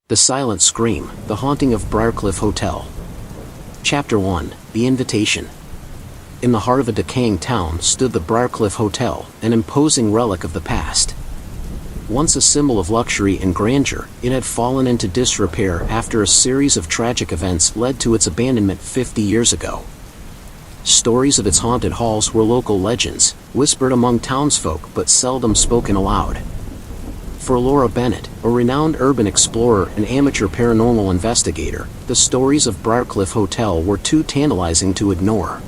The Silent Scream, The Haunting of Briarcliff Hotel. Chapter 1, The Invitation. In the heart of a decaying town stood the Briarcliff Hotel, an imposing relic of the past. Once a symbol of luxury and grandeur, it had fallen into disrepair after a series of tragic events led to its abandonment 50 years ago. Stories of its haunted halls were local legends, whispered among townsfolk but seldom spoken aloud. For Laura Bennett, a renowned urban explorer and amateur paranormal investigator, the stories of Briarcliff Hotel were too tantalizing to ignore.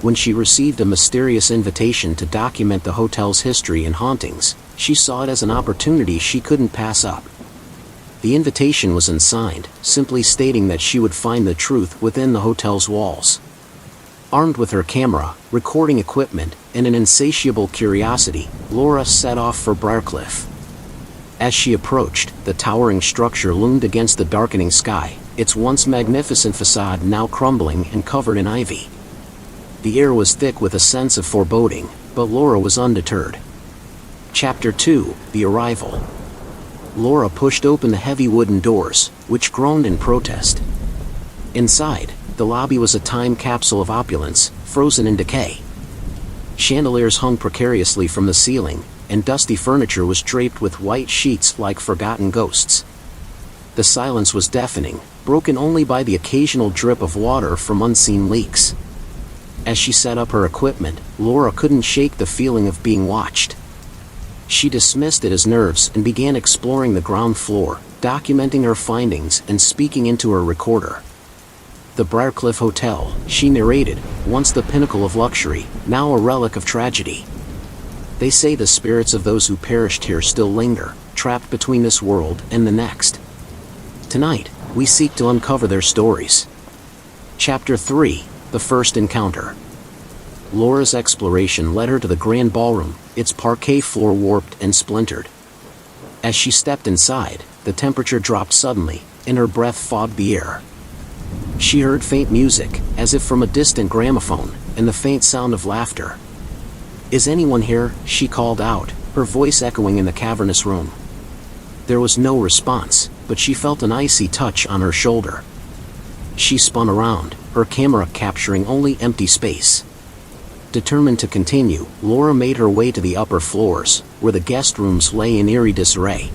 When she received a mysterious invitation to document the hotel's history and hauntings, she saw it as an opportunity she couldn't pass up. The invitation was unsigned, simply stating that she would find the truth within the hotel's walls. Armed with her camera, recording equipment, and an insatiable curiosity, Laura set off for Briarcliff. As she approached, the towering structure loomed against the darkening sky, its once magnificent facade now crumbling and covered in ivy. The air was thick with a sense of foreboding, but Laura was undeterred. Chapter 2, The Arrival. Laura pushed open the heavy wooden doors, which groaned in protest. Inside, the lobby was a time capsule of opulence, frozen in decay. Chandeliers hung precariously from the ceiling, and dusty furniture was draped with white sheets like forgotten ghosts. The silence was deafening, broken only by the occasional drip of water from unseen leaks. As she set up her equipment, Laura couldn't shake the feeling of being watched. She dismissed it as nerves and began exploring the ground floor, documenting her findings and speaking into her recorder. The Briarcliff Hotel, she narrated, once the pinnacle of luxury, now a relic of tragedy. They say the spirits of those who perished here still linger, trapped between this world and the next. Tonight, we seek to uncover their stories. Chapter 3, The First Encounter. Laura's exploration led her to the grand ballroom, its parquet floor warped and splintered. As she stepped inside, the temperature dropped suddenly, and her breath fogged the air. She heard faint music, as if from a distant gramophone, and the faint sound of laughter. "Is anyone here?" she called out, her voice echoing in the cavernous room. There was no response, but she felt an icy touch on her shoulder. She spun around, her camera capturing only empty space. Determined to continue, Laura made her way to the upper floors, where the guest rooms lay in eerie disarray.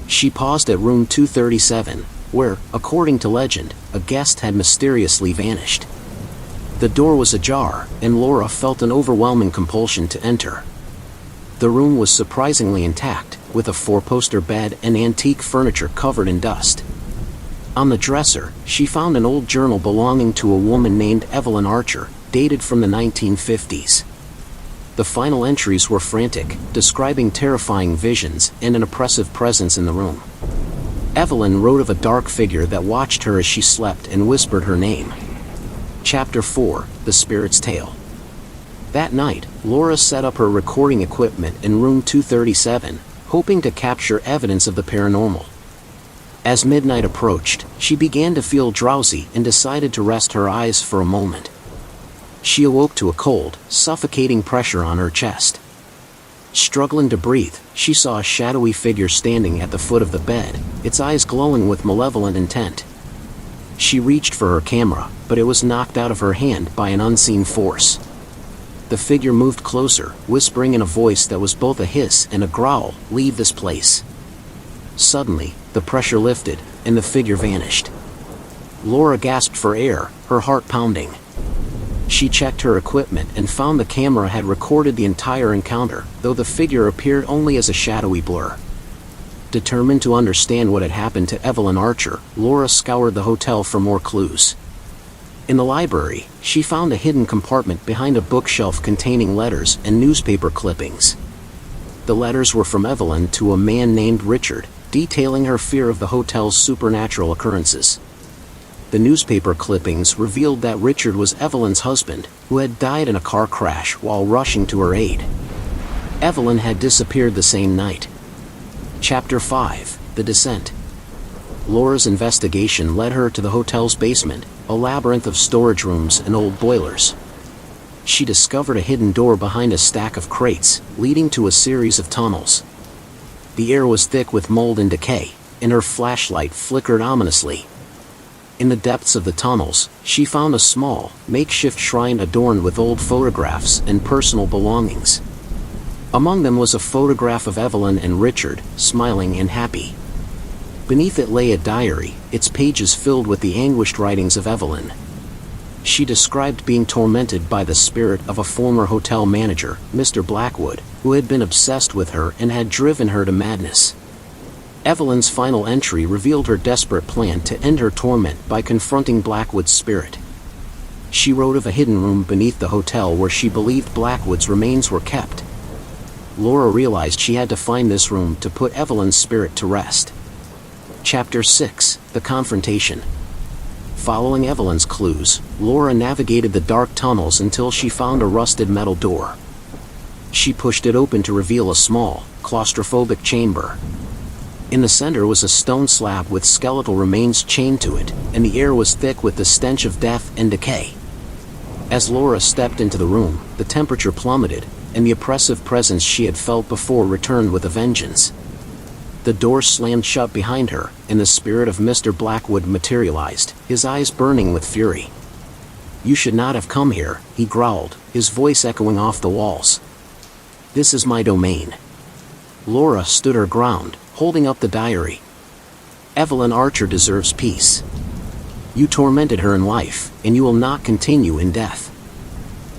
She paused at room 237, where, according to legend, a guest had mysteriously vanished. The door was ajar, and Laura felt an overwhelming compulsion to enter. The room was surprisingly intact, with a four-poster bed and antique furniture covered in dust. On the dresser, she found an old journal belonging to a woman named Evelyn Archer, dated from the 1950s. The final entries were frantic, describing terrifying visions and an oppressive presence in the room. Evelyn wrote of a dark figure that watched her as she slept and whispered her name. Chapter 4, The Spirit's Tale. That night, Laura set up her recording equipment in room 237, hoping to capture evidence of the paranormal. As midnight approached, she began to feel drowsy and decided to rest her eyes for a moment. She awoke to a cold, suffocating pressure on her chest. Struggling to breathe, she saw a shadowy figure standing at the foot of the bed, its eyes glowing with malevolent intent. She reached for her camera, but it was knocked out of her hand by an unseen force. The figure moved closer, whispering in a voice that was both a hiss and a growl, "Leave this place." Suddenly, the pressure lifted, and the figure vanished. Laura gasped for air, her heart pounding. She checked her equipment and found the camera had recorded the entire encounter, though the figure appeared only as a shadowy blur. Determined to understand what had happened to Evelyn Archer, Laura scoured the hotel for more clues. In the library, she found a hidden compartment behind a bookshelf containing letters and newspaper clippings. The letters were from Evelyn to a man named Richard, detailing her fear of the hotel's supernatural occurrences. The newspaper clippings revealed that Richard was Evelyn's husband, who had died in a car crash while rushing to her aid. Evelyn had disappeared the same night. Chapter 5, The Descent. Laura's investigation led her to the hotel's basement, a labyrinth of storage rooms and old boilers. She discovered a hidden door behind a stack of crates, leading to a series of tunnels. The air was thick with mold and decay, and her flashlight flickered ominously. In the depths of the tunnels, she found a small, makeshift shrine adorned with old photographs and personal belongings. Among them was a photograph of Evelyn and Richard, smiling and happy. Beneath it lay a diary, its pages filled with the anguished writings of Evelyn. She described being tormented by the spirit of a former hotel manager, Mr. Blackwood, who had been obsessed with her and had driven her to madness. Evelyn's final entry revealed her desperate plan to end her torment by confronting Blackwood's spirit. She wrote of a hidden room beneath the hotel where she believed Blackwood's remains were kept. Laura realized she had to find this room to put Evelyn's spirit to rest. Chapter 6: The Confrontation. Following Evelyn's clues, Laura navigated the dark tunnels until she found a rusted metal door. She pushed it open to reveal a small, claustrophobic chamber. In the center was a stone slab with skeletal remains chained to it, and the air was thick with the stench of death and decay. As Laura stepped into the room, the temperature plummeted, and the oppressive presence she had felt before returned with a vengeance. The door slammed shut behind her, and the spirit of Mr. Blackwood materialized, his eyes burning with fury. "You should not have come here," he growled, his voice echoing off the walls. "This is my domain." Laura stood her ground, holding up the diary. "Evelyn Archer deserves peace. You tormented her in life, and you will not continue in death."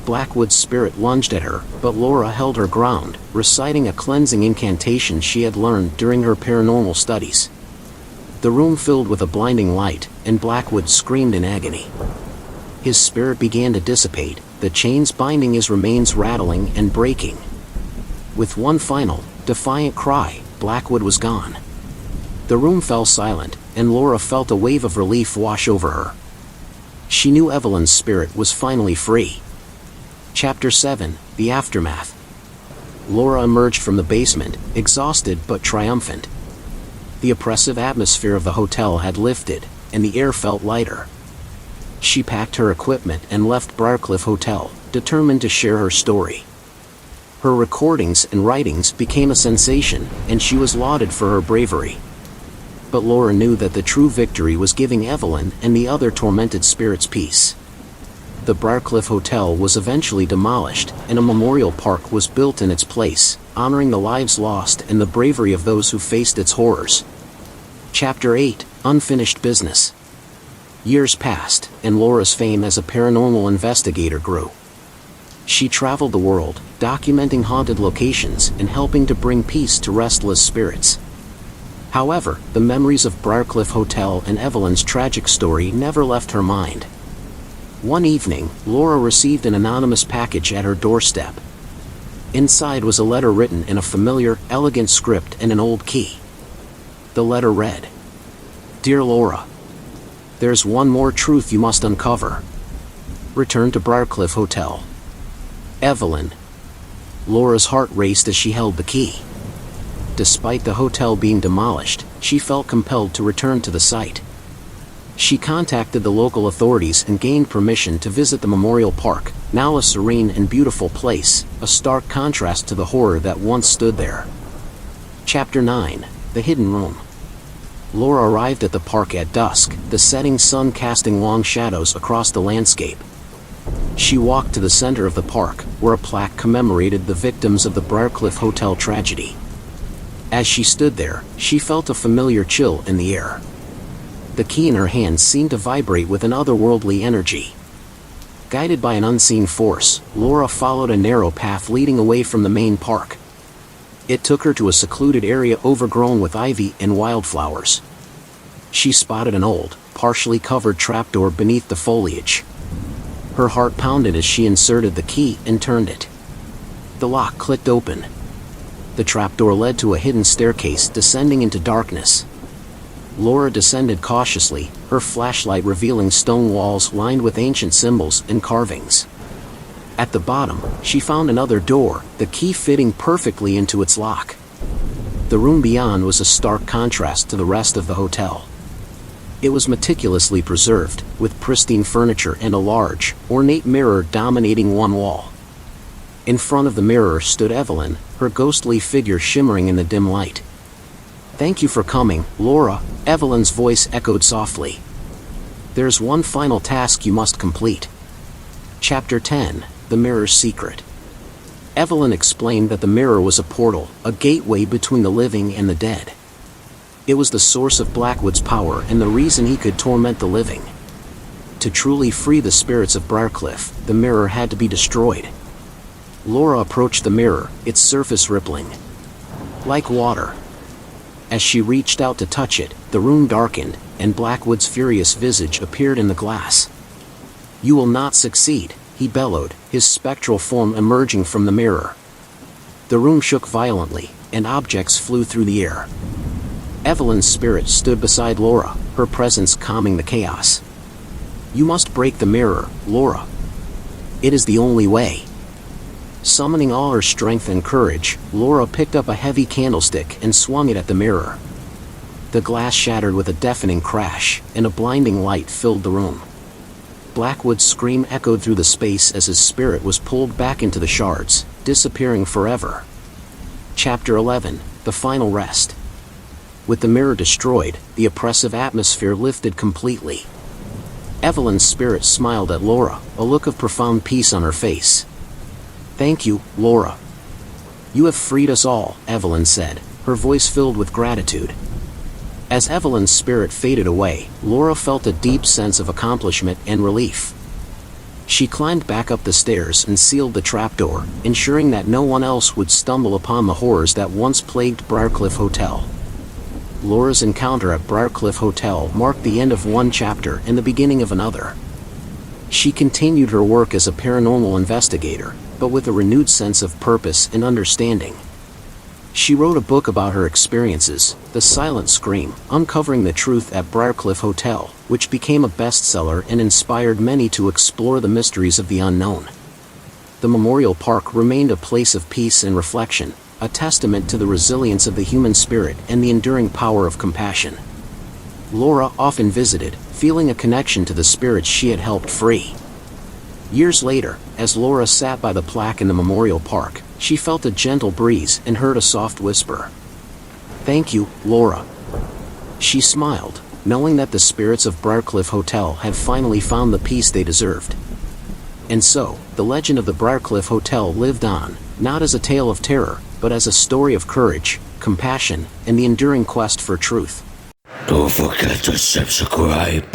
Blackwood's spirit lunged at her, but Laura held her ground, reciting a cleansing incantation she had learned during her paranormal studies. The room filled with a blinding light, and Blackwood screamed in agony. His spirit began to dissipate, the chains binding his remains rattling and breaking. With one final, defiant cry, Blackwood was gone. The room fell silent, and Laura felt a wave of relief wash over her. She knew Evelyn's spirit was finally free. Chapter 7: The Aftermath. Laura emerged from the basement, exhausted but triumphant. The oppressive atmosphere of the hotel had lifted, and the air felt lighter. She packed her equipment and left Briarcliff Hotel, determined to share her story. Her recordings and writings became a sensation, and she was lauded for her bravery. But Laura knew that the true victory was giving Evelyn and the other tormented spirits peace. The Briarcliff Hotel was eventually demolished, and a memorial park was built in its place, honoring the lives lost and the bravery of those who faced its horrors. Chapter 8: Unfinished Business. Years passed, and Laura's fame as a paranormal investigator grew. She traveled the world, documenting haunted locations and helping to bring peace to restless spirits. However, the memories of Briarcliff Hotel and Evelyn's tragic story never left her mind. One evening, Laura received an anonymous package at her doorstep. Inside was a letter written in a familiar, elegant script and an old key. The letter read, "Dear Laura, there's one more truth you must uncover. Return to Briarcliff Hotel. Evelyn." Laura's heart raced as she held the key. Despite the hotel being demolished, she felt compelled to return to the site. She contacted the local authorities and gained permission to visit the memorial park, now a serene and beautiful place, a stark contrast to the horror that once stood there. Chapter 9: The Hidden Room. Laura arrived at the park at dusk, the setting sun casting long shadows across the landscape. She walked to the center of the park, where a plaque commemorated the victims of the Briarcliff Hotel tragedy. As she stood there, she felt a familiar chill in the air. The key in her hand seemed to vibrate with an otherworldly energy. Guided by an unseen force, Laura followed a narrow path leading away from the main park. It took her to a secluded area overgrown with ivy and wildflowers. She spotted an old, partially covered trapdoor beneath the foliage. Her heart pounded as she inserted the key and turned it. The lock clicked open. The trapdoor led to a hidden staircase descending into darkness. Laura descended cautiously, her flashlight revealing stone walls lined with ancient symbols and carvings. At the bottom, she found another door, the key fitting perfectly into its lock. The room beyond was a stark contrast to the rest of the hotel. It was meticulously preserved, with pristine furniture and a large, ornate mirror dominating one wall. In front of the mirror stood Evelyn, her ghostly figure shimmering in the dim light. "Thank you for coming, Laura," Evelyn's voice echoed softly. "There's one final task you must complete." Chapter 10, The Mirror's Secret. Evelyn explained that the mirror was a portal, a gateway between the living and the dead. It was the source of Blackwood's power and the reason he could torment the living. To truly free the spirits of Briarcliff, the mirror had to be destroyed. Laura approached the mirror, its surface rippling like water. As she reached out to touch it, the room darkened, and Blackwood's furious visage appeared in the glass. "You will not succeed," he bellowed, his spectral form emerging from the mirror. The room shook violently, and objects flew through the air. Evelyn's spirit stood beside Laura, her presence calming the chaos. "You must break the mirror, Laura. It is the only way." Summoning all her strength and courage, Laura picked up a heavy candlestick and swung it at the mirror. The glass shattered with a deafening crash, and a blinding light filled the room. Blackwood's scream echoed through the space as his spirit was pulled back into the shards, disappearing forever. Chapter 11, The Final Rest. With the mirror destroyed, the oppressive atmosphere lifted completely. Evelyn's spirit smiled at Laura, a look of profound peace on her face. "Thank you, Laura. You have freed us all," Evelyn said, her voice filled with gratitude. As Evelyn's spirit faded away, Laura felt a deep sense of accomplishment and relief. She climbed back up the stairs and sealed the trapdoor, ensuring that no one else would stumble upon the horrors that once plagued Briarcliff Hotel. Laura's encounter at Briarcliff Hotel marked the end of one chapter and the beginning of another. She continued her work as a paranormal investigator, but with a renewed sense of purpose and understanding. She wrote a book about her experiences, The Silent Scream, Uncovering the Truth at Briarcliff Hotel, which became a bestseller and inspired many to explore the mysteries of the unknown. The memorial park remained a place of peace and reflection, a testament to the resilience of the human spirit and the enduring power of compassion. Laura often visited, feeling a connection to the spirits she had helped free. Years later, as Laura sat by the plaque in the memorial park, she felt a gentle breeze and heard a soft whisper. "Thank you, Laura." She smiled, knowing that the spirits of Briarcliff Hotel had finally found the peace they deserved. And so, the legend of the Briarcliff Hotel lived on, not as a tale of terror, but as a story of courage, compassion, and the enduring quest for truth. Don't forget to subscribe.